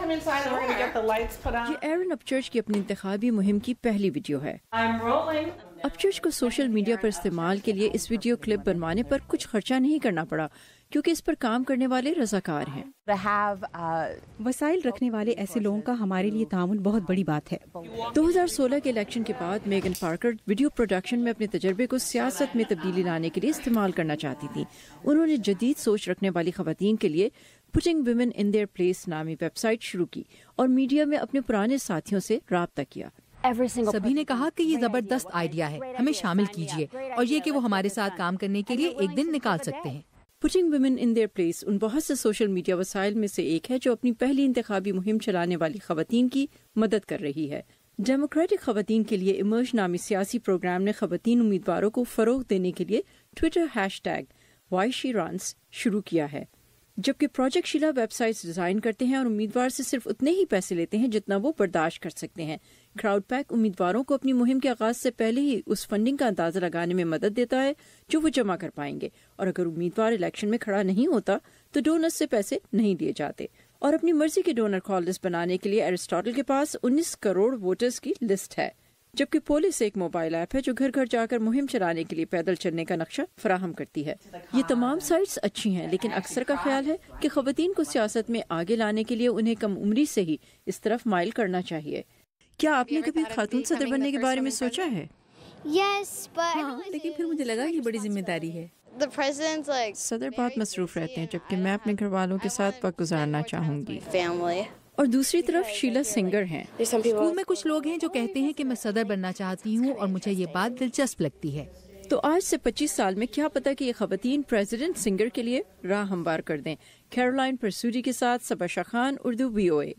come inside and we're going to get the lights put on. یہ ایرن اپچرچ کی اپنی انتخابی مہم کی پہلی ویڈیو ہے. I'm rolling. اپچرچ کو سوشل میڈیا پر استعمال کے لیے اس ویڈیو کلپ بنوانے پر کچھ خرچہ نہیں کرنا پڑا کیونکہ اس پر کام کرنے والے رضاکار ہیں. وسائل رکھنے والے ایسے لوگوں کا ہمارے لیے تعاون بہت بڑی بات ہے. 2016 کے الیکشن کے بعد میگن پارکر ویڈیو پروڈکشن میں اپنے تجربے کو سیاست میں تبدیلی لانے کے لیے استعمال کرنا چاہتی تھیں. انہوں نے جدید سوچ رکھنے والی خواتین کے لیے putting women in their place نامی ویب سائٹ شروع کی اور میڈیا میں اپنے پرانے ساتھیوں سے رابطہ کیا. سبھی نے کہا کہ یہ زبردست آئیڈیا ہے, ہمیں شامل کیجیے, اور یہ کہ وہ ہمارے ساتھ کام کرنے کے لیے ایک دن نکال سکتے ہیں. Putting women in their place ان بہت سے سوشل میڈیا وسائل میں سے ایک ہے جو اپنی پہلی انتخابی مہم چلانے والی خواتین کی مدد کر رہی ہے. ڈیموکریٹک خواتین کے لیے ایمرج نامی سیاسی پروگرام نے خواتین امیدواروں کو فروغ دینے کے لیے ٹویٹر #WhySheRuns شروع کیا ہے, جبکہ project Shila websites design کرتے ہیں اور امیدوار سے صرف اتنے ہی پیسے لیتے ہیں جتنا وہ برداشت کر سکتے ہیں. کراؤڈ پیک امیدواروں کو اپنی مہم کے آغاز سے پہلے ہی اس فنڈنگ کا اندازہ لگانے میں مدد دیتا ہے جو وہ جمع کر پائیں گے, اور اگر امیدوار الیکشن میں کھڑا نہیں ہوتا تو ڈونرز سے پیسے نہیں دیے جاتے. اور اپنی مرضی کی ڈونر کال لسٹ بنانے کے لیے ایرسٹاٹل کے پاس 19 کروڑ ووٹرز کی لسٹ ہے, جبکہ پولیس ایک موبائل ایپ ہے جو گھر گھر جا کر مہم چلانے کے لیے پیدل چلنے کا نقشہ فراہم کرتی ہے. یہ تمام سائٹس اچھی ہیں, لیکن اکثر کا خیال ہے کہ خواتین کو سیاست میں آگے لانے کے لیے انہیں کم عمری سے ہی اس طرف مائل کرنا چاہیے. کیا آپ نے کبھی خاتون صدر بننے کے بارے میں سوچا ہے؟ ہاں, لیکن پھر مجھے لگا یہ بڑی ذمہ داری ہے. صدر بہت مصروف رہتے ہیں, جبکہ میں اپنے گھر والوں کے ساتھ وقت گزارنا چاہوں گی. اور دوسری طرف شیلا سنگر ہیں. اسکول میں کچھ لوگ ہیں جو کہتے ہیں کہ میں صدر بننا چاہتی ہوں اور مجھے یہ بات دلچسپ لگتی ہے. تو آج سے 25 سال میں کیا پتا کہ یہ خواتین پریزیڈنٹ سنگر کے لیے راہ ہموار کر دیں. کیرولائن پرسوری کے ساتھ صبا شاہ خان, اردو VOA.